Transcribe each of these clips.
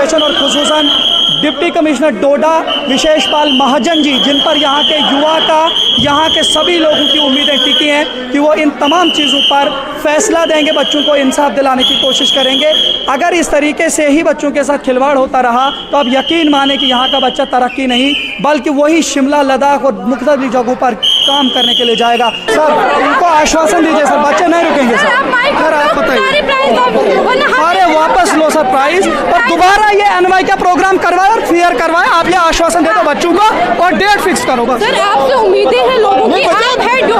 Administration और खुसूसन deputy commissioner डोडा विशेषपाल महाजन जी, जिन पर यहाँ के युवा का, यहाँ के सभी लोगों की उम्मीदें टिकी हैं कि वो इन तमाम चीज़ों पर फैसला देंगे, बच्चों को इंसाफ दिलाने की कोशिश करेंगे। अगर इस तरीके से ही बच्चों के साथ खिलवाड़ होता रहा तो अब यकीन माने कि यहाँ का बच्चा तरक्की नहीं बल्कि वही शिमला, लद्दाख और मुख्तलिफ जगहों पर काम करने के लिए जाएगा। सर, इनको आश्वासन दीजिए सर, बच्चे नहीं रुकेंगे सर। सर आप बताइए। अरे वापस लो सर प्राइस, और दोबारा ये एनवाई का प्रोग्राम करवाए और फेयर करवाए। आप ये आश्वासन दे दो बच्चों को और डेट फिक्स करो बस। सर आपसे उम्मीदें हैं लोगों की, आप है जो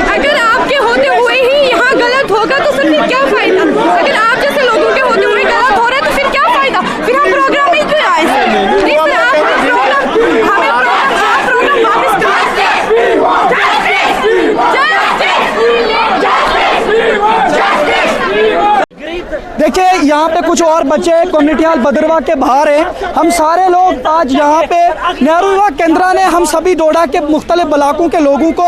अगर आपके होते हुए ही यहाँ गलत होगा तो सर फिर क्या फायदा? अगर आप जैसे लोगों के होते हुए गलत हो रहे हैं तो फिर क्या फायदा? फिर हम प्रोग्राम में क्यों आए सर? देखिए यहाँ पे कुछ और बच्चे कम्युनिटी हॉल भद्रवाह के बाहर हैं। हम सारे लोग आज यहाँ पे नेहरू युवा केंद्र ने हम सभी डोडा के मुख्तलिफ ब्लॉकों के लोगों को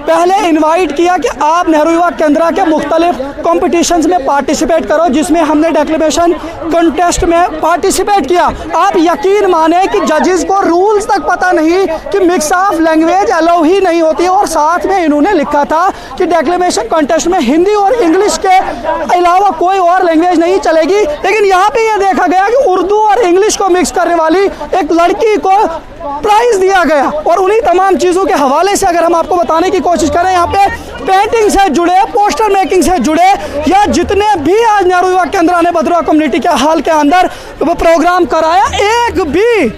पहले इनवाइट किया कि आप नेहरू युवा केंद्र के मुख्तलिफ कॉम्पिटिशन्स में पार्टिसिपेट करो, जिसमें हमने डेक्लेमेशन कंटेस्ट में पार्टिसिपेट किया। आप यकीन माने कि जजेस को रूल्स तक पता नहीं कि मिक्स ऑफ लैंग्वेज अलाउ ही नहीं होती, और साथ में इन्होंने लिखा था कि डेक्लेमेशन कंटेस्ट में हिंदी और इंग्लिश के अलावा कोई और लैंग्वेज नहीं चलेगी। लेकिन यहाँ पे ये देखा गया कि उर्दू और इंग्लिश को मिक्स करने वाली एक लड़की को प्राइज दिया गया। और उन्हीं तमाम चीज़ों के हवाले से अगर हम आपको बताने की कोशिश करें, यहाँ पे पेंटिंग से जुड़े, पोस्टर मेकिंग से जुड़े, या जितने भी आज नेहरू युवा केंद्र ने भद्रवाह कम्युनिटी के हॉल के अंदर प्रोग्राम कराया, एक भी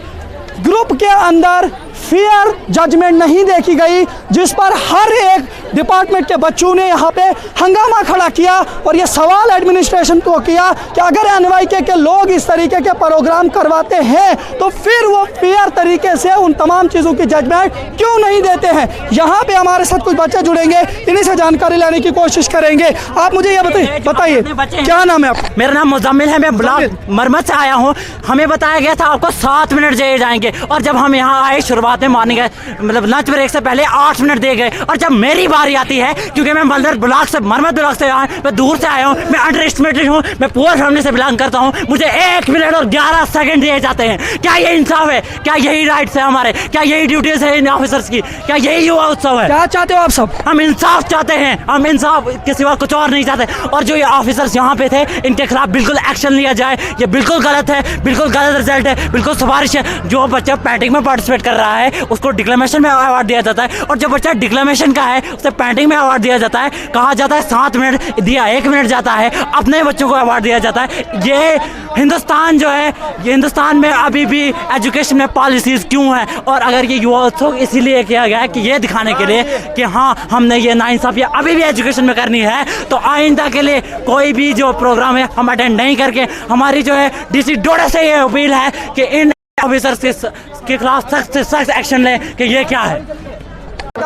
ग्रुप के अंदर फेयर जजमेंट नहीं देखी गई, जिस पर हर एक डिपार्टमेंट के बच्चों ने यहाँ पे हंगामा खड़ा किया और ये सवाल एडमिनिस्ट्रेशन को किया कि अगर एनवाईके के लोग इस तरीके के प्रोग्राम करवाते हैं तो फिर वो फेयर तरीके से उन तमाम चीज़ों की जजमेंट क्यों नहीं देते हैं। यहाँ पे हमारे साथ कुछ बच्चे जुड़ेंगे, इन्हीं से जानकारी लेने की कोशिश करेंगे। आप मुझे ये बताइए क्या नाम है आपका? मेरा नाम मुजम्मिल है, मैं ब्लॉक मरमत से आया हूँ। हमें बताया गया था आपको 7 मिनट दिए जाएंगे, और जब हम यहाँ आए शुरुआत में मॉर्निंग मतलब लंच ब्रेक से पहले 8 मिनट दिए गए, और जब मेरी बारी आती है, क्योंकि मैं मलदर ब्लॉक से, मरमत ब्लॉक से आया, मैं दूर से आया हूँ, मैं अंडर एस्टिमेटेड हूँ, मैं पुअर फैमिली से बिलोंग करता हूँ, मुझे 1 मिनट और 11 सेकंड दिए जाते हैं। क्या ये इंसाफ है? क्या यही राइट्स है हमारे? क्या यही ड्यूटीज है इन ऑफिसर्स की? क्या यही युवा उत्सव है? क्या चाहते हो आप सब? हम इंसाफ चाहते हैं, हम इंसाफ के सिवा कुछ और नहीं चाहते। और जो ये ऑफिसर्स यहाँ पे थे, इनके खिलाफ बिल्कुल एक्शन लिया जाए। ये बिल्कुल गलत है, बिल्कुल गलत रिजल्ट है, बिल्कुल सिफारिश है। जो बच्चा पेंटिंग में पार्टिसिपेट कर रहा है उसको डिक्लेमेशन में अवार्ड दिया जाता है, और जो बच्चा डिक्लेमेशन का है उसे पेंटिंग में अवार्ड दिया जाता है। कहा जाता है 7 मिनट दिया, 1 मिनट जाता है, अपने बच्चों को अवार्ड दिया जाता है। ये हिंदुस्तान जो है, ये हिंदुस्तान में अभी भी एजुकेशन में पॉलिसीज क्यों है? और अगर ये युवा उत्सव इसीलिए किया गया है कि ये दिखाने के लिए कि हाँ हमने ये नाइंसाफी अभी भी एजुकेशन में करनी है, तो आइंदा के लिए कोई भी जो प्रोग्राम है हम अटेंड नहीं करके, हमारी जो है डीसी डोडा से ये अपील है कि इन ऑफिसर्स के खिलाफ सख्त से सख्त एक्शन लें कि ये क्या है।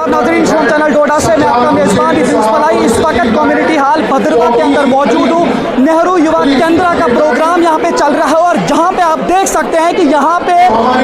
नाज़रीन, शो चैनल डोडा से मैं आपका मेज़बान इस वक्त कम्युनिटी हॉल भद्रवाह के अंदर मौजूद हूँ। नेहरू युवा केंद्र का प्रोग्राम यहाँ पे चल रहा है, और जहाँ पे आप देख सकते हैं कि यहाँ पे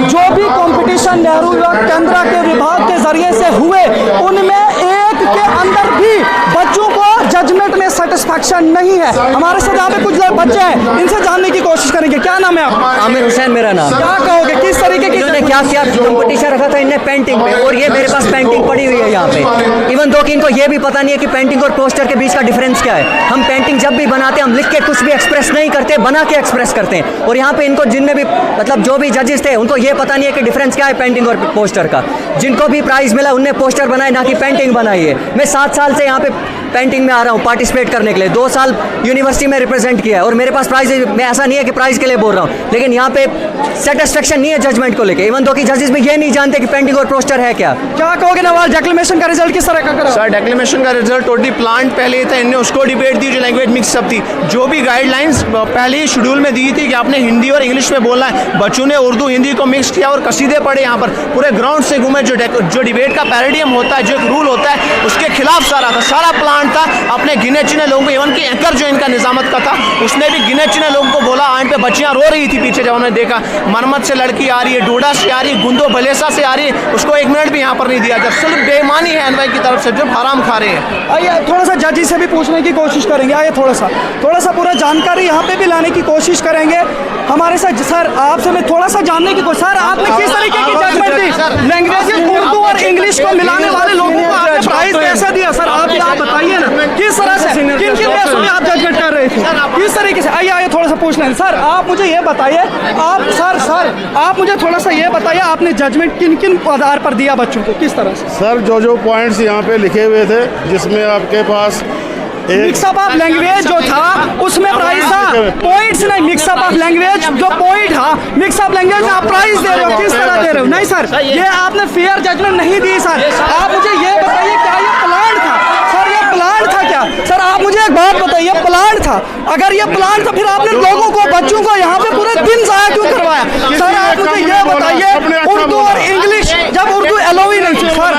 जो भी कंपटीशन नेहरू युवा केंद्र के विभाग के जरिए से हुए, उनमें एक के अंदर भी बच्चों को जजमेंट में सेटिस्फैक्शन नहीं है। हमारे साथ यहाँ पे कुछ बच्चे हैं, इनसे जानने की कोशिश करेंगे। क्या नाम है आपका? आमिर हुसैन मेरा नाम। क्या कहोगे, किस तरीके की इन्होंने क्या किया? कंपटीशन रखा था इनने पेंटिंग पे, और ये मेरे पास पेंटिंग पड़ी हुई है यहाँ पे। इवन दो कि इनको ये भी पता नहीं है कि पेंटिंग और पोस्टर के बीच का डिफरेंस क्या है। हम पेंटिंग जब भी बनाते हैं, हम लिख के कुछ भी एक्सप्रेस नहीं करते, बना के एक्सप्रेस करते हैं। और यहाँ पे इनको जिनमें भी मतलब जो भी जजेस थे, उनको ये पता नहीं है कि डिफरेंस क्या है पेंटिंग और पोस्टर का। जिनको भी प्राइज मिला उनने पोस्टर बनाए, ना कि पेंटिंग बनाई है। मैं 7 साल से यहाँ पे पेंटिंग में आ रहा हूँ पार्टिसिपेट करने के लिए, 2 साल यूनिवर्सिटी में रिप्रेजेंट किया है, और मेरे पास प्राइज है। मैं ऐसा नहीं है कि प्राइज के लिए बोल रहा हूँ, लेकिन यहाँ पे सेटिस्फेक्शन नहीं है जजमेंट को लेके। इवन दो कि जजेस भी ये नहीं जानते कि पेंटिंग और पोस्टर है क्या। क्या कहोगे नवाज, डेक्लेमेशन का रिजल्ट किस तरह का करा? सर, डेक्लेमेशन का रिजल्ट टोटली प्लांट पहले था, इनने उसको डिबेट दी जो लैंग्वेज मिक्सअप थी। जो भी गाइडलाइंस पहले ही शेड्यूल में दी थी कि आपने हिंदी और इंग्लिश में बोलना है, बच्चों ने उर्दू हिंदी को मिक्स किया और कसीदे पढ़े। यहाँ पर पूरे ग्राउंड से घूमे। जो डिबेट का पैराडियम होता है, जो एक रूल होता है, उसके खिलाफ सारा प्लांट था। अपने गिने चुने लोगों को, इवन कि एंकर जो इनका निजामत का था, उसने भी गिने चुने लोगों को बोला। आइन पे बच्चियाँ रो रही थी पीछे जब हमने देखा। मरमत से लड़की आ रही है, डोडा से आ रही है, गुंदो भलेसा से आ रही है, उसको 1 मिनट भी यहाँ पर नहीं दिया जाता। सिर्फ बेईमानी है एनवाई की तरफ से, जो हराम खा रहे हैं। आइए थोड़ा सा जज से भी पूछने की कोशिश करेंगे। आइए थोड़ा सा पूरा जानकारी यहाँ पे भी लाने की कोशिश करेंगे हमारे साथ। सर आपसे मैं थोड़ा सा जानने की कोशिश, सर आपने किस तरीके की जजमेंट दी? लैंग्वेज उर्दू और इंग्लिश को मिलाने वाले लोगों को आपने प्राइज कैसे दिया? सर आप बताइए ना किस तरह से, किन बेसों में आप जजमेंट कर रहे थे, किस तरीके से? आइए थोड़ा सा पूछ लें। सर आप मुझे ये बताइए, आप मुझे थोड़ा सा ये बताइए, आपने जजमेंट किन किन आधार पर दिया बच्चों को, किस तरह से? सर जो पॉइंट्स यहाँ पे लिखे हुए थे, जिसमें आपके पास मिक्सअप ऑफ लैंग्वेज जो था उसमें प्राइस था, पॉइंट्स नहीं। मिक्सअप ऑफ लैंग्वेज जो पॉइंट था, मिक्सअप लैंग्वेज में आप प्राइस दे रहे हो, किस तरह दे रहे हो? नहीं सर, ये आपने फेयर जजमेंट नहीं दी सर। आप मुझे ये बताइए क्या ये प्लान था? सर ये प्लान था क्या? सर आप मुझे एक बात बताइए, प्लान था? अगर ये प्लान था फिर आपने लोगों को, बच्चों को यहाँ पे पूरे दिन जाया क्यों करवाया? सर आप मुझे ये बताइए, उर्दू और इंग्लिश जब उर्दू अलाउ ही नहीं थी सर,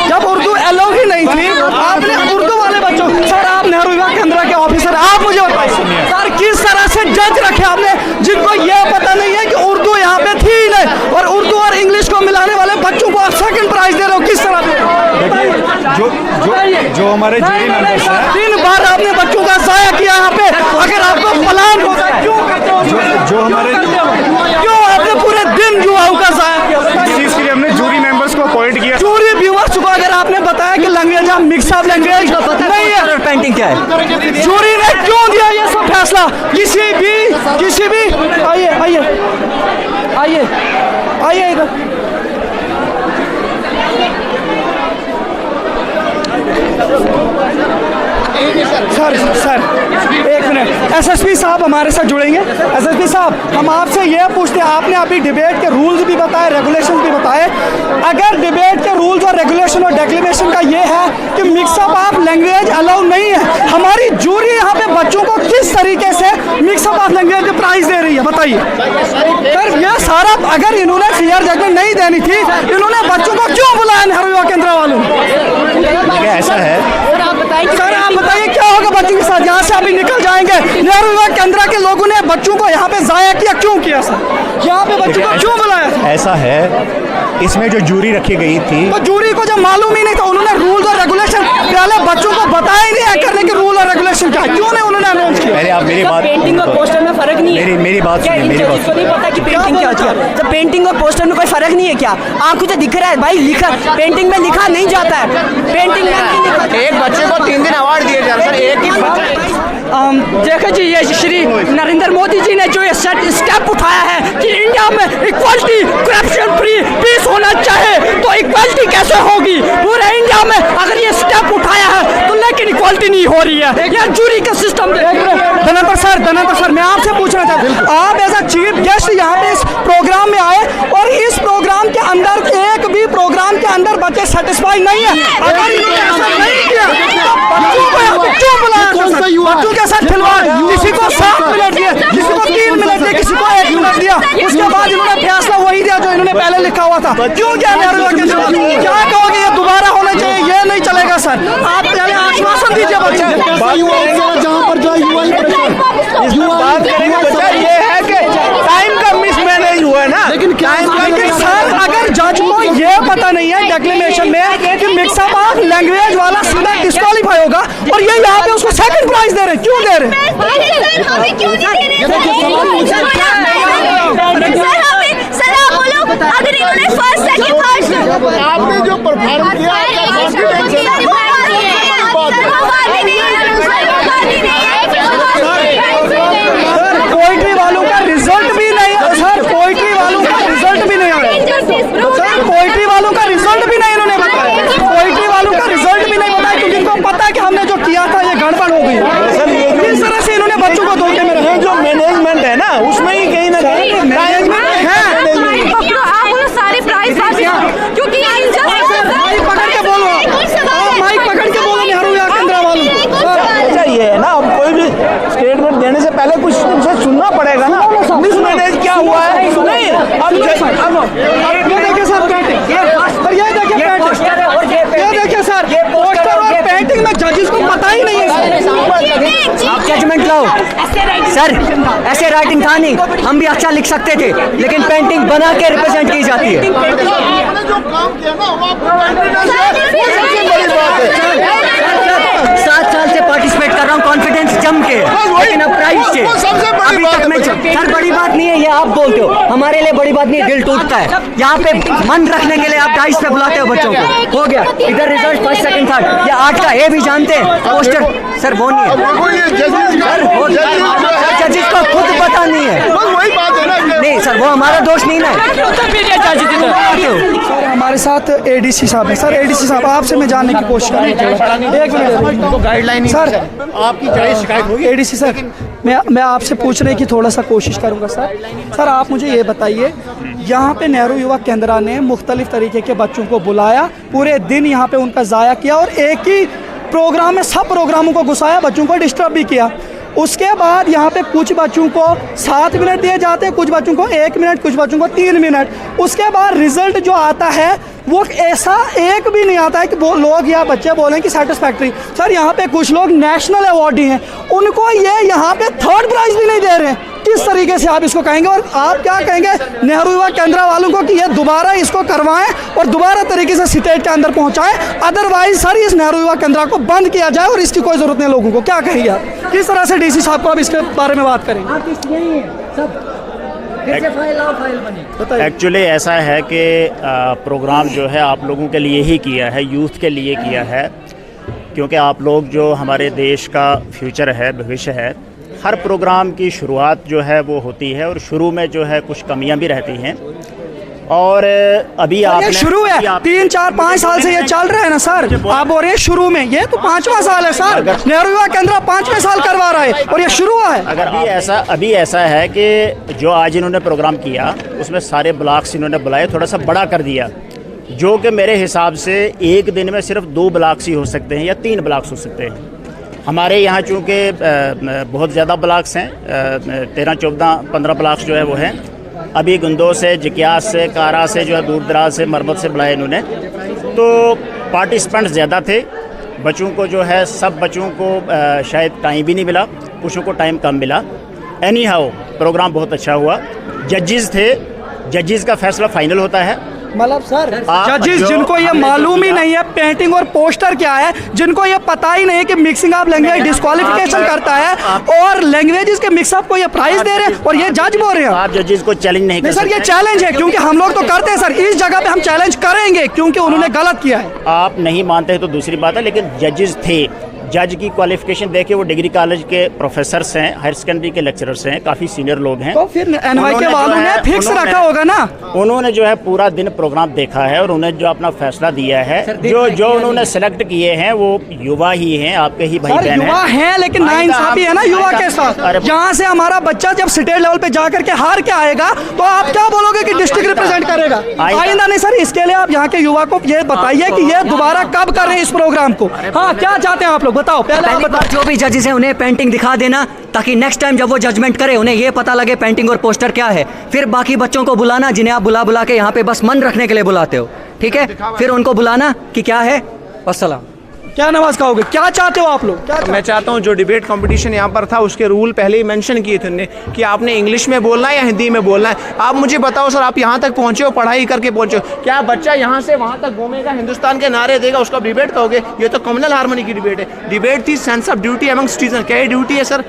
जब उर्दू अलाउ ही नहीं थी, आपने उर्दू वाले बच्चों, सर आप नेहरू युवा केंद्र के ऑफिसर, आप मुझे बताइए सर किस तरह से जज रखे आपने, जिनको ये पता नहीं है कि उर्दू यहाँ पे थी ही नहीं, और उर्दू और इंग्लिश को मिलाने वाले बच्चों को आप सेकंड प्राइज दे रहे हो, किस तरह दे? जो हमारे जूरी मेंबर्स हैं, 3 बार आपने बच्चों का जाया किया यहाँ पे। अगर आपको प्लान होता है क्यों करते हो? जो हमारे क्यों आपने पूरे दिन युवाओं का जाया किया? इस चीज़ के लिए हमने जूरी मेंबर्स को अपॉइंट किया। जूरी व्यूअर्स को अगर आपने बताया कि लैंग्वेज आप मिक्स ऑफ लैंग्वेज नहीं है, पेंटिंग क्या है? जूरी ने क्यों दिया ये सब फैसला? किसी भी आइए इधर। सर एक मिनट, एसएसपी साहब हमारे साथ जुड़ेंगे। एसएसपी साहब हम आपसे ये पूछते हैं, आपने अभी डिबेट के रूल्स भी बताए, रेगुलेशन भी बताए। अगर डिबेट के रूल्स और रेगुलेशन और डेक्लेमेशन का ये है कि मिक्सअप ऑफ लैंग्वेज अलाउ नहीं है, हमारी जूरी यहाँ पे बच्चों को किस तरीके से मिक्सअप ऑफ लैंग्वेज में प्राइज दे रही है, बताइए सर। ये सारा अगर इन्होंने फेयर जजमेंट नहीं देनी थी, इन्होंने बच्चों को क्यों बुलाया नेहरू युवा केंद्र वालों ने? ऐसा है सर आप बताइए क्या होगा बच्चों के साथ? यहाँ से अभी निकल जाएंगे। नेहरू युवा केंद्र के लोगों ने बच्चों को यहाँ पे जाया किया, क्यों किया सर? यहाँ पे बच्चों को क्यों बुलाया? ऐसा है, इसमें जो जूरी रखी गई थी, तो जूरी को जब मालूम ही नहीं था, उन्होंने रूल और रेगुलेशन पहले बच्चों को बताया ही नहीं है करने के रूल और रेगुलेशन क्या है, क्यों नहीं उन्होंने अनाउंस किया? पहले आप मेरी बात, पेंटिंग और पोस्टर में फर्क नहीं है। मेरी बात सुनिए, मेरी बात इसको नहीं पता कि पेंटिंग क्या होती है? तो पेंटिंग और पोस्टर में कोई फर्क नहीं है क्या? आंखों से दिख रहा है भाई, लिखा पेंटिंग में लिखा नहीं जाता है, पेंटिंग में नहीं लिखा। एक बच्चे को 3 दिन अवार्ड दिए जा रहे हैं सर, एक ही देखो जी, ये श्री नरेंद्र मोदी जी ने जो ये स्टेप उठाया है कि इंडिया में इक्वालिटी, करप्शन फ्री, पीस होना चाहिए, तो इक्वालिटी कैसे होगी पूरे इंडिया में अगर ये स्टेप उठाया है तो? लेकिन इक्वालिटी नहीं हो रही है, यह जूरी का सिस्टम। धनंतर सर मैं आपसे पूछना चाहता हूँ, आप एज अ चीफ गेस्ट यहाँ पे इस प्रोग्राम में आए और इस प्रोग्राम के अंदर एक भी प्रोग्राम के अंदर बच्चे सेटिस्फाई नहीं है। अगर इन्होंने ऐसा नहीं किया तो बच्चों को यहाँ पे क्यों बुलाया? बच्चों के साथ खिलवाड़, किसी को 7 मिनट दिए, किसी को 3 मिनट दिए, किसी को 1 मिनट दिया, उसके बाद इन्होंने फैसला वही दिया जो इन्होंने पहले लिखा हुआ था। क्यों क्या नेहरू युवा केंद्र? क्या कहोगे ये दोबारा होना चाहिए? ये नहीं चलेगा सर, आप पहले आश्वासन दीजिए बच्चे जहाँ पर जो ये है कि टाइम का मिसमैनेज हुआ है ना। लेकिन सर अगर जज को ये पता नहीं है डेक्लेमेशन में कि मिक्सअप ऑफ लैंग्वेज वाला सीधा डिस्क्वालीफाई होगा और ये यहाँ पे उसको सेकंड प्राइज दे रहे, क्यों दे रहे? अगर इन्होंने फर्स्ट सेकंड थर्ड आपने जो परफॉर्म किया पोइट्री वालों का रिजल्ट भी नहीं सर, पोइट्री वालों का रिजल्ट भी नहीं आया सर, पोइट्री वालों का रिजल्ट भी नहीं इन्होंने बताया, पोइट्री वालों का रिजल्ट भी नहीं बताया क्योंकि इनको पता है कि हमने जो किया था ये गड़बड़ हो गई। किस तरह से इन्होंने बच्चों को धोखे में रखा? जो मैनेजमेंट है ना उसमें ही कहीं ना कहीं मैनेजमेंट है। सारे प्राइज क्योंकि माइक पकड़ के बोलो, आप माइक पकड़ के बोलो नेहरू युवा केंद्र वालों। अच्छा ये है ना, अब कोई भी स्टेटमेंट देने से पहले कुछ उनसे सुनना पड़ेगा ना, मिसमैनेज क्या हुआ है नहीं। अब ये देखिए सर पेंटिंग, ये देखिए पेंटिंग, ये देखिए सर पोस्टर और पेंटिंग में जजेस को पता ही नहीं है। आप जजमेंट मतलब सर ऐसे राइटिंग था नहीं, हम भी अच्छा लिख सकते थे, लेकिन पेंटिंग बना के रिप्रेजेंट की जाती है। आपने जो काम किया ना वो आपको वो सबसे बड़ी बात है। 7 साल से पार्टिसिपेट कर रहा हूँ, कॉन्फिडेंस जम के, लेकिन अब प्राइस से वो सबसे बड़ी अभी बात तक मैं है। सर बड़ी बात नहीं है ये आप बोलते हो, हमारे लिए बड़ी बात नहीं है, दिल टूटता है। यहाँ पे मन रखने के लिए आप डाइस पे बुलाते हो बच्चों को, हो गया इधर रिजल्ट फर्स्ट सेकंड थर्ड, या 8 का ए भी जानते हैं पोस्टर सर वो नहीं है देखो ये जजिस को खुद पता नहीं है। वही बात है ना। नहीं सर वो हमारा दोष नहीं ना है। सर हमारे साथ एडीसी साहब हैं। सर एडीसी साहब आपसे मैं जानने की कोशिश कर रहा हूँ, एक मिनट गाइडलाइन सर। आपकी चाहे शिकायत होगी एडीसी सर मैं आपसे पूछने की थोड़ा सा कोशिश करूंगा सर। सर आप मुझे ये बताइए, यहाँ पे नेहरू युवा केंद्र ने मुख्तलिफ तरीके के बच्चों को बुलाया, पूरे दिन यहाँ पे उनका ज़ाया किया और एक ही प्रोग्राम में सब प्रोग्रामों को घुसाया, बच्चों को डिस्टर्ब भी किया। उसके बाद यहाँ पे कुछ बच्चों को 7 मिनट दिए जाते हैं, कुछ बच्चों को 1 मिनट, कुछ बच्चों को 3 मिनट। उसके बाद रिजल्ट जो आता है वो ऐसा एक भी नहीं आता है कि वो लोग या बच्चे बोलें कि सेटिस्फैक्ट्री। सर यहाँ पे कुछ लोग नेशनल अवार्डी हैं, उनको ये यहाँ पे 3rd प्राइज़ भी नहीं दे रहे हैं। किस तरीके से आप इसको कहेंगे, और आप क्या कहेंगे नेहरू युवा केंद्र वालों को कि ये दोबारा इसको करवाएं और दोबारा तरीके से स्टेट के अंदर पहुंचाएं, अदरवाइज सर इस नेहरू युवा केंद्र को बंद किया जाए और इसकी कोई ज़रूरत नहीं लोगों को। क्या कहेंगे आप, किस तरह से डीसी साहब को आप इसके बारे में बात करेंगे? एक्चुअली ऐसा है कि प्रोग्राम जो है आप लोगों के लिए ही किया है, यूथ के लिए किया है, क्योंकि आप लोग जो हमारे देश का फ्यूचर है, भविष्य है। हर प्रोग्राम की शुरुआत जो है वो होती है और शुरू में जो है कुछ कमियां भी रहती हैं, और अभी आपने शुरू है 3, 4, 5 साल से ये चल रहा है ना सर। आप बोल रहे हैं शुरू में, ये तो 5वां साल है सर। नेहरू युवा केंद्र 5वें साल करवा रहा है और ये शुरू हुआ है। अगर अभी ऐसा है कि जो आज इन्होंने प्रोग्राम किया उसमें सारे ब्लॉक्स इन्होंने बुलाए, थोड़ा सा बड़ा कर दिया, जो कि मेरे हिसाब से एक दिन में सिर्फ 2 ब्लॉक्स ही हो सकते हैं या 3 ब्लॉक्स हो सकते हैं। हमारे यहाँ चूँकि बहुत ज़्यादा ब्लॉक्स हैं, 13, 14, 15 ब्लॉक्स जो है वो हैं। अभी गुंदो से, जिक्यास से, कारा से, जो है दूर दराज से, मरमत से बुलाए इन्होंने, तो पार्टिसिपेंट्स ज़्यादा थे। बच्चों को जो है सब बच्चों को शायद टाइम भी नहीं मिला, कुछों को टाइम कम मिला। एनी हाउ प्रोग्राम बहुत अच्छा हुआ। जजेस थे, जजेस का फैसला फाइनल होता है। मतलब सर जजेस जिनको ये मालूम ही नहीं है पेंटिंग और पोस्टर क्या है, जिनको ये पता ही नहीं है कि मिक्सिंग ऑफ लैंग्वेज डिस्क्वालिफिकेशन करता है और लैंग्वेजेस के मिक्सअप को ये प्राइज दे रहे हैं और ये जज बोल रहे हैं। आप जजेस को चैलेंज नहीं कर सर, ये सकते। चैलेंज है क्योंकि हम लोग तो करते हैं सर, इस जगह पे हम चैलेंज करेंगे क्योंकि उन्होंने गलत किया है। आप नहीं मानते हैं तो दूसरी बात है, लेकिन जजेस थे। जज की क्वालिफिकेशन देखिए, वो डिग्री कॉलेज के प्रोफेसर्स हैं, हायर सेकेंडरी के लेक्चरर्स हैं, काफ़ी सीनियर लोग हैं। तो फिर एनवाई के वालों ने फिक्स रखा होगा ना। उन्होंने जो है पूरा दिन प्रोग्राम देखा है और उन्हें जो अपना फैसला दिया है, जो उन्होंने सेलेक्ट किए हैं वो युवा ही हैं, आपके ही भाई बहन युवा हैं, लेकिन नाइंसाफी है ना युवा के साथ। यहाँ से हमारा बच्चा जब स्टेट लेवल पे जाकर के हार के आएगा तो आप क्या बोलोगे कि डिस्ट्रिक्ट रिप्रेजेंट करेगा? आइंदा नहीं सर, इसके लिए आप यहाँ के युवा को ये बताइए कि ये दोबारा कब कर रहे हैं इस प्रोग्राम को। हाँ, क्या चाहते हैं आप लोग, बताओ पहले आप बताओ। जो भी जजेस हैं उन्हें पेंटिंग दिखा देना, ताकि नेक्स्ट टाइम जब वो जजमेंट करे उन्हें ये पता लगे पेंटिंग और पोस्टर क्या है। फिर बाकी बच्चों को बुलाना जिन्हें आप बुला के यहाँ पे बस मन रखने के लिए बुलाते हो, ठीक है, फिर उनको बुलाना कि क्या है। अस्सलाम। क्या नवाज कहोगे, क्या चाहते हो आप लोग? क्या मैं चाहता हूं जो डिबेट कंपटीशन यहाँ पर था उसके रूल पहले ही मेंशन किए थे उन्होंने कि आपने इंग्लिश में बोलना है या हिंदी में बोलना है। आप मुझे बताओ सर, आप यहाँ तक पहुँचे हो, पढ़ाई करके पहुँचे हो, क्या बच्चा यहाँ से वहाँ तक घूमेगा, हिंदुस्तान के नारे देगा, उसका डिबेट कहोगे? ये तो कम्युनल हार्मनी की डिबेट है। डिबेट थी sense of duty among citizen. क्या ये ड्यूटी है सर?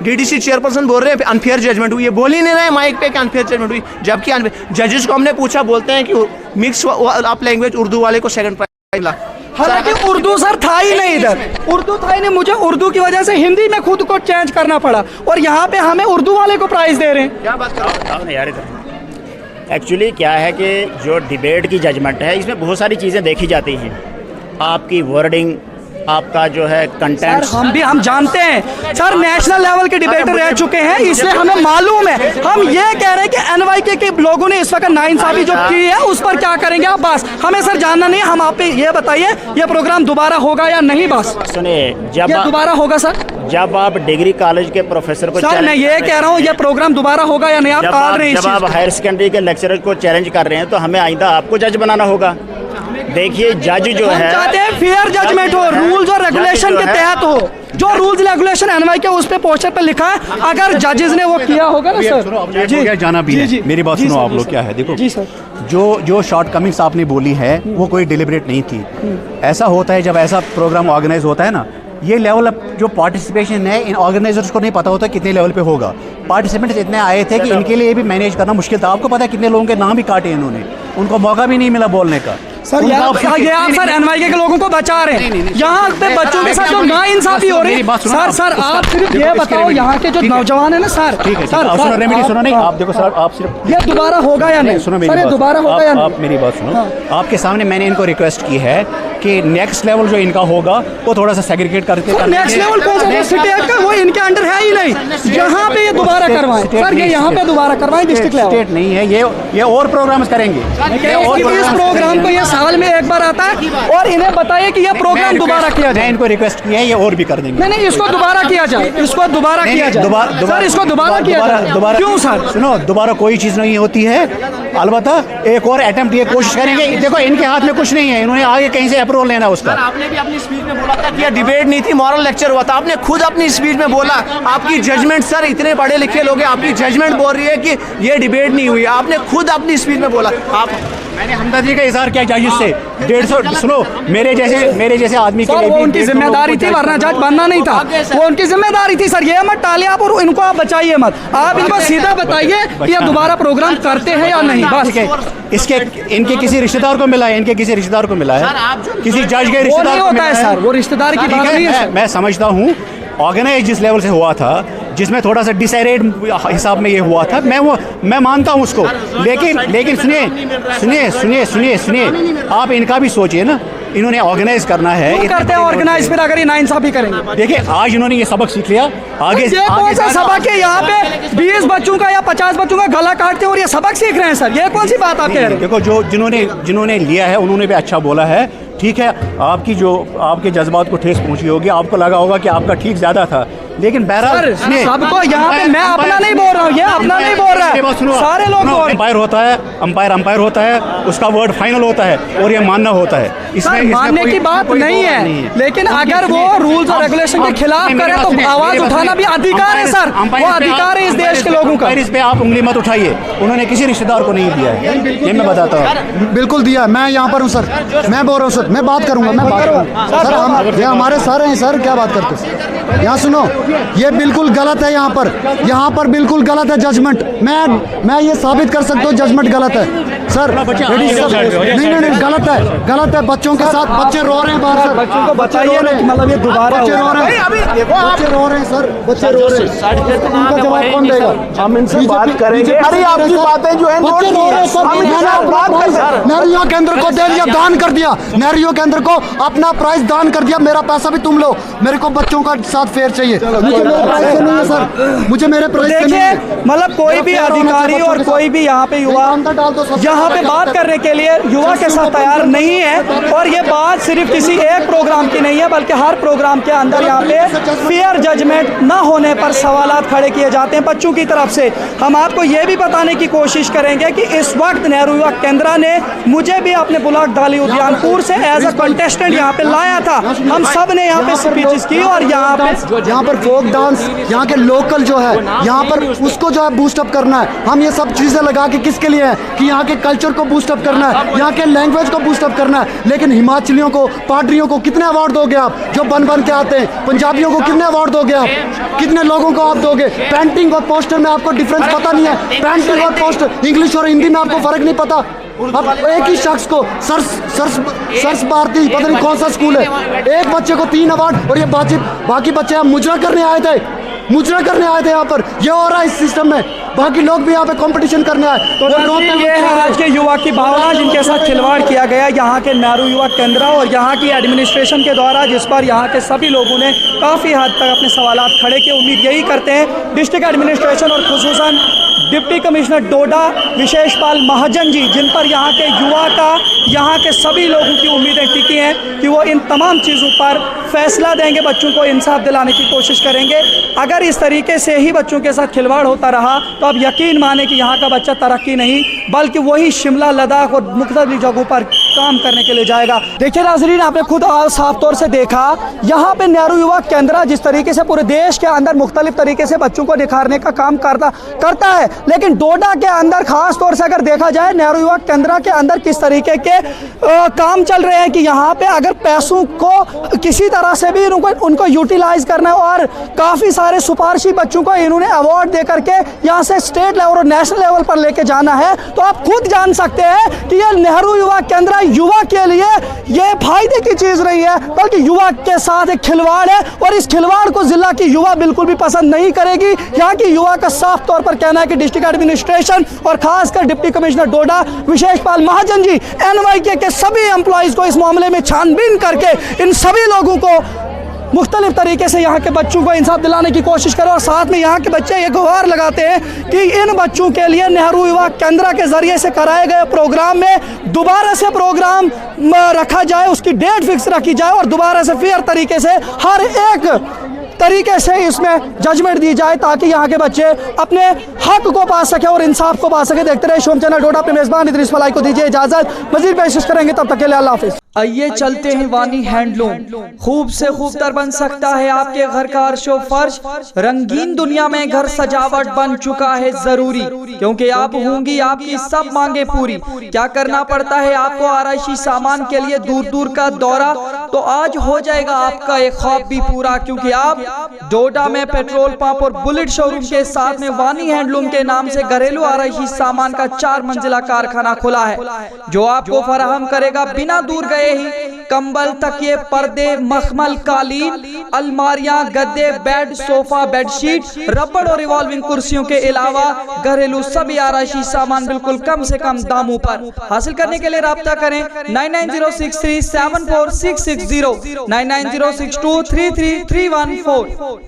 डीडीसी चेयरपर्सन बोल रहे हैं अनफेयर जजमेंट हुई, ये बोल ही नहीं रहे माइक पे कि अनफेयर जजमेंट हुई, जबकि जजेस को हमने पूछा, बोलते हैं कि मिक्स अप लैंग्वेज उर्दू वाले को 2nd प्राइज मिला। हालांकि उर्दू सर था ही नहीं इधर, उर्दू था ही नहीं। मुझे उर्दू की वजह से हिंदी में खुद को चेंज करना पड़ा और यहाँ पे हमें उर्दू वाले को प्राइज दे रहे हैं। क्या बात करो यार, एक्चुअली क्या है कि जो डिबेट की जजमेंट है इसमें बहुत सारी चीज़ें देखी जाती हैं, आपकी वर्डिंग, आपका जो है कंटेंट। हम जानते हैं सर, नेशनल लेवल के डिबेटर रह चुके हैं, इसलिए हमें मालूम है। हम ये कह रहे हैं कि एनवाईके के लोगों ने इस वक्त नाइंसाफी जो की है उस पर क्या करेंगे आप? बस हमें सर जानना नहीं है, हम आप पे ये बताइए ये प्रोग्राम दोबारा होगा या नहीं? बस सुनिए, जब दोबारा होगा सर, जब आप डिग्री कॉलेज के प्रोफेसर को सर मैं ये कह रहा हूँ ये प्रोग्राम दोबारा होगा या नहीं? आप टाल रहे हैं। जब आप हायर सेकेंडरी के लेक्चरर को चैलेंज कर रहे हैं तो हमें आइंदा आपको जज बनाना होगा। देखिए जज जो है, चाहते हैं फेयर जजमेंट हो, रूल्स और रेगुलेशन के तहत हो, जो रूल्स रेगुलेशन एनवाई के उस पे पोस्टर पे लिखा है, अगर जजेस ने वो किया होगा ना सर। जी जाना भी है, मेरी बात सुनो आप लोग, क्या है देखो जी सर, जो शॉर्ट कमिंग्स आपने बोली है वो कोई डिलिबरेट नहीं थी। ऐसा होता है जब ऐसा प्रोग्राम ऑर्गेनाइज होता है ना, ये लेवल जो पार्टिसिपेशन है इन ऑर्गेनाइजर्स को नहीं पता होता कितने लेवल पे होगा। पार्टिसिपेंट्स इतने आए थे कि इनके लिए भी मैनेज करना मुश्किल था। आपको पता है कितने लोगों के नाम भी काटे इन्होंने, उनको मौका भी नहीं मिला बोलने का। सर ये आप सर एनवाईके के लोगों को बचा रहे हैं, यहाँ पे बच्चों के साथ जो नाइंसाफी हो रही है। सर आप सिर्फ ये बताओ, यहाँ के जो नौजवान है ना सर, ठीक है सर रेमेडी सुनो नहीं, आप देखो सर, आप सिर्फ ये दोबारा होगा या नहीं, सुनो मेरी बात, दोबारा होगा या नहीं, आप मेरी बात सुनो। आपके सामने मैंने इनको रिक्वेस्ट की है कि नेक्स्ट लेवल जो इनका होगा वो थोड़ा सा सेग्रीगेट करके, नेक्स्ट लेवल कौन सा सिटी एक्ट का, वो इनके अंडर है ही नहीं। यहाँ पे ये दोबारा करवाएं सर, ये यहाँ पे दोबारा करवाएं डिस्ट्रिक्ट लेवल। स्टेट नहीं है ये और प्रोग्राम्स करेंगे। इस प्रोग्राम को ये साल में एक बार आता है, और इन्हें बताइए कि ये प्रोग्राम दोबारा किया जाए। इनको रिक्वेस्ट किया है, ये और भी कर देंगे। नहीं इसको दोबारा किया जाए, इसको दोबारा किया जाए सर, इसको दोबारा किया जाए। दोबारा क्यों सर? सुनो, दोबारा कोई चीज़ नहीं होती है, अलबत्ता एक और अटेम्प्ट ये कोशिश करेंगे। देखो इनके हाथ में कुछ नहीं है, इन्होंने आगे कहीं से अप्रूवल लेना उसका। आपने भी अपनी स्पीच में बोला था कि ये डिबेट नहीं थी, मॉरल लेक्चर हुआ था। आपने खुद अपनी स्पीच में बोला, आपकी जजमेंट सर, इतने पढ़े लिखे लोग हैं, आपकी जजमेंट बोल रही है कि ये डिबेट नहीं हुई। आपने खुद अपनी स्पीच में बोला। मैंने हमदर्दी का इजहार किया जजेस से। 150 सुनो, मेरे जैसे आदमी के लिए वो उनकी जिम्मेदारी थी, वरना जज बनना नहीं था, वो उनकी जिम्मेदारी थी सर। ये मत टालिए आप, और इनको आप बचाइए मत, आप इनको सीधा बताइए कि ये दोबारा प्रोग्राम करते हैं या नहीं, बस। इसके इनके किसी रिश्तेदार को मिला है, इनके किसी रिश्तेदार को मिला है, किसी जज के रिश्तेदार को मिला है सर, वो रिश्तेदार की बात नहीं है। मैं समझदा हूँ ऑर्गेनाइज जिस लेवल से हुआ था, जिसमें थोड़ा सा डिसरेट हिसाब में ये हुआ था, मैं मानता हूँ उसको। लेकिन सुनिए, आप इनका भी सोचिए ना, इन्होंने ऑर्गेनाइज करना है। करते हैं ऑर्गेनाइज, फिर अगर ये नाइंसाफी करेंगे। देखिए आज इन्होंने ये सबक सीख लिया, आगे ये कौन सा सबक है? यहाँ पे 20 बच्चों का या 50 बच्चों का गला काटते हैं और ये सबक सीख रहे हैं सर, ये कौन सी बात आप कह रहे हैं? देखो जिन्होंने लिया है उन्होंने भी अच्छा बोला है, ठीक है। आपके जज्बात को ठेस पहुंची होगी, आपको लगा होगा कि आपका ठीक ज्यादा था, लेकिन बहरहाल सबको यहाँ पे, मैं अपना नहीं बोल रहा हूँ, ये अपना नहीं बोल रहा है, सारे लोग बोल रहे हैं। अंपायर होता है, अंपायर होता है, उसका वर्ड फाइनल होता है और ये मानना होता है। इसमें मानने की बात नहीं है, लेकिन अगर वो रूल्स और रेगुलेशन के खिलाफ करे तो आवाज उठाना भी अधिकार है सर, वो अधिकार है इस देश के लोगों का। इस पे आप उंगली मत उठाइए, उन्होंने किसी रिश्तेदार को नहीं दिया है, ये मैं बताता हूँ। बिल्कुल दिया, मैं यहाँ पर हूँ सर, मैं बोल रहा हूँ सर, मैं बात करूँगा सर, हमारे सारे हैं सर, क्या बात करते? यहाँ सुनो, ये बिल्कुल गलत है, यहाँ पर बिल्कुल गलत है जजमेंट। मैं ये साबित कर सकता हूँ जजमेंट गलत है सर। नहीं गलत है। बच्चों के साथ बच्चे रो रहे हैं बाहर सर, बच्चों को बताइए ना कि मतलब ये दोबारा बच्चे रो रहे हैं सर, बच्चे रो रहे हैं, उनका जवाब कौन देगा? हम इनसे बात करेंगे। अरे आपकी बातें जो है नहरियों केंद्र को दे दिया, दान कर दिया, नहरियों केंद्र को अपना प्राइस दान कर दिया, मेरा पैसा भी तुम लो, मेरे को बच्चों का साथ फेयर चाहिए, मुझे मेरे प्राइस से नहीं है सर, मुझे मेरे प्राइस से नहीं है। मतलब कोई भी अधिकारी और कोई भी यहाँ पे युवा यहाँ पे बात करने के लिए युवा के साथ तैयार नहीं है, और ये बात सिर्फ किसी एक प्रोग्राम की नहीं है, बल्कि हर प्रोग्राम के अंदर यहाँ पे फेयर जजमेंट ना होने पर सवालात खड़े किए जाते हैं बच्चों की तरफ से। हम आपको ये भी बताने की कोशिश करेंगे कि इस वक्त नेहरू युवा केंद्र ने मुझे भी अपने ब्लॉक दाली उद्यानपुर से एज अ कंटेस्टेंट यहाँ पे लाया था, हम सब ने यहाँ पे स्पीचेस की, और यहाँ पर फोक डांस, यहाँ के लोकल जो है, यहाँ पर उसको जो है बूस्टअप करना है। हम ये सब चीजें लगा के किसके लिए है कि यहाँ के कल्चर को बूस्टअप करना है, यहाँ के लैंग्वेज को बूस्टअप करना है। लेकिन हिमाचलियों को, पार्टियों को कितने अवार्ड दोगे आप, जो बन के आते हैं? पंजाबियों को कितने अवार्ड दोगे आप? कितने लोगों को आप दोगे? पेंटिंग और पोस्टर में आपको डिफरेंस पता नहीं है, पेंटिंग और पोस्टर इंग्लिश और हिंदी में आपको फर्क नहीं पता। अब एक ही शख्स को सरस भारती पता नहीं कौन सा स्कूल है, एक बच्चे को 3 अवार्ड, और ये बाकी बच्चे मुजरा करने आए थे यहाँ पर। ये हो रहा है इस सिस्टम में, बाकी लोग भी यहाँ पे कंपटीशन करने आए। तो ये है आज के युवा की भावना जिनके साथ खिलवाड़ किया गया यहाँ के नेहरू युवा केंद्र और यहाँ की एडमिनिस्ट्रेशन के द्वारा, जिस पर यहाँ के सभी लोगों ने काफ़ी हद तक अपने सवालात खड़े किए। उम्मीद यही करते हैं डिस्ट्रिक्ट एडमिनिस्ट्रेशन और खुसूसन डिप्टी कमिश्नर डोडा विशेषपाल महाजन जी, जिन पर यहाँ के युवा का, यहाँ के सभी लोगों की उम्मीदें टिकी हैं कि वो इन तमाम चीज़ों पर फैसला देंगे, बच्चों को इंसाफ दिलाने की कोशिश करेंगे। अगर इस तरीके से ही बच्चों के साथ खिलवाड़ होता रहा तो अब यकीन माने कि यहाँ का बच्चा तरक्की नहीं बल्कि वही शिमला, लद्दाख और मुख्तलिफ जगहों पर काम करने के लिए जाएगा। देखिए नाज़रीन, आपने खुद साफ तौर से देखा यहाँ पे नेहरू युवा केंद्र जिस तरीके से पूरे देश के अंदर मुख्तलिफ तरीके से बच्चों को निखारने का काम करता है, लेकिन डोडा के अंदर खास तौर से अगर देखा जाए नेहरू युवा केंद्र के अंदर किस तरीके के काम चल रहे हैं कि यहाँ पे अगर पैसों को किसी तरह से भी उनको यूटिलाइज करना है और काफ़ी सारे सिफारिशी बच्चों को इन्होंने अवार्ड दे करके यहाँ से स्टेट लेवल और नेशनल लेवल पर लेके जाना है, तो आप खुद जान सकते हैं कि ये नेहरू युवा केंद्र युवा के लिए ये फायदे की चीज़ नहीं है, बल्कि युवा के साथ एक खिलवाड़ है और इस खिलवाड़ को जिला की युवा बिल्कुल भी पसंद नहीं करेगी। यहाँ की युवा का साफ तौर पर कहना है कि डिस्ट्रिक्ट एडमिनिस्ट्रेशन और खासकर डिप्टी कमिश्नर डोडा विशेषपाल महाजन जी NYK के सभी एम्प्लॉइज को इस मामले में छानबीन करके इन सभी लोगों को मुख्तलिफ तरीके से यहाँ के बच्चों को इंसाफ दिलाने की कोशिश करें। और साथ में यहाँ के बच्चे ये गुहार लगाते हैं कि इन बच्चों के लिए नेहरू युवा केंद्र के जरिए से कराए गए प्रोग्राम में दोबारा से प्रोग्राम रखा जाए, उसकी डेट फिक्स रखी जाए और दोबारा से फेयर तरीके से हर एक तरीके से इसमें जजमेंट दी जाए ताकि यहाँ के बच्चे अपने हक को पा सके और इंसाफ को पा सके। देखते रहे शोम चैनल डोडा। अपने मेजबान इदरीस फलाई को दीजिए इजाजत, मजीद पेश करेंगे, तब तक के लिए अल्लाह हाफिज़। आइए चलते हैं वानी हैंडलूम। खूब से खूब तर बन सकता है आपके घर का अर्शो फर्श। रंगीन दुनिया में घर सजावट बन चुका है जरूरी, क्योंकि आप होंगी आपकी सब मांगे पूरी। क्या करना पड़ता है आपको आराइशी सामान के लिए दूर दूर का दौरा, तो आज हो जाएगा आपका एक ख्वाब भी पूरा, क्योंकि आप डोडा में पेट्रोल पंप और बुलेट शोरूम के साथ में वानी हैंडलूम के नाम से घरेलू आराइशी सामान का 4 मंजिला कारखाना खुला है, जो आपको फराहम करेगा बिना दूर गए ही कंबल, तकिए, पर्दे, मखमल, कालीन, अलमारियां, गद्दे, बेड, सोफा, बेडशीट, रबड़ और रिवॉल्विंग कुर्सियों के अलावा घरेलू सभी आराइशी सामान बिल्कुल कम से कम दामों पर। हासिल करने के लिए राब्ता करें 9906374660, 9906233314।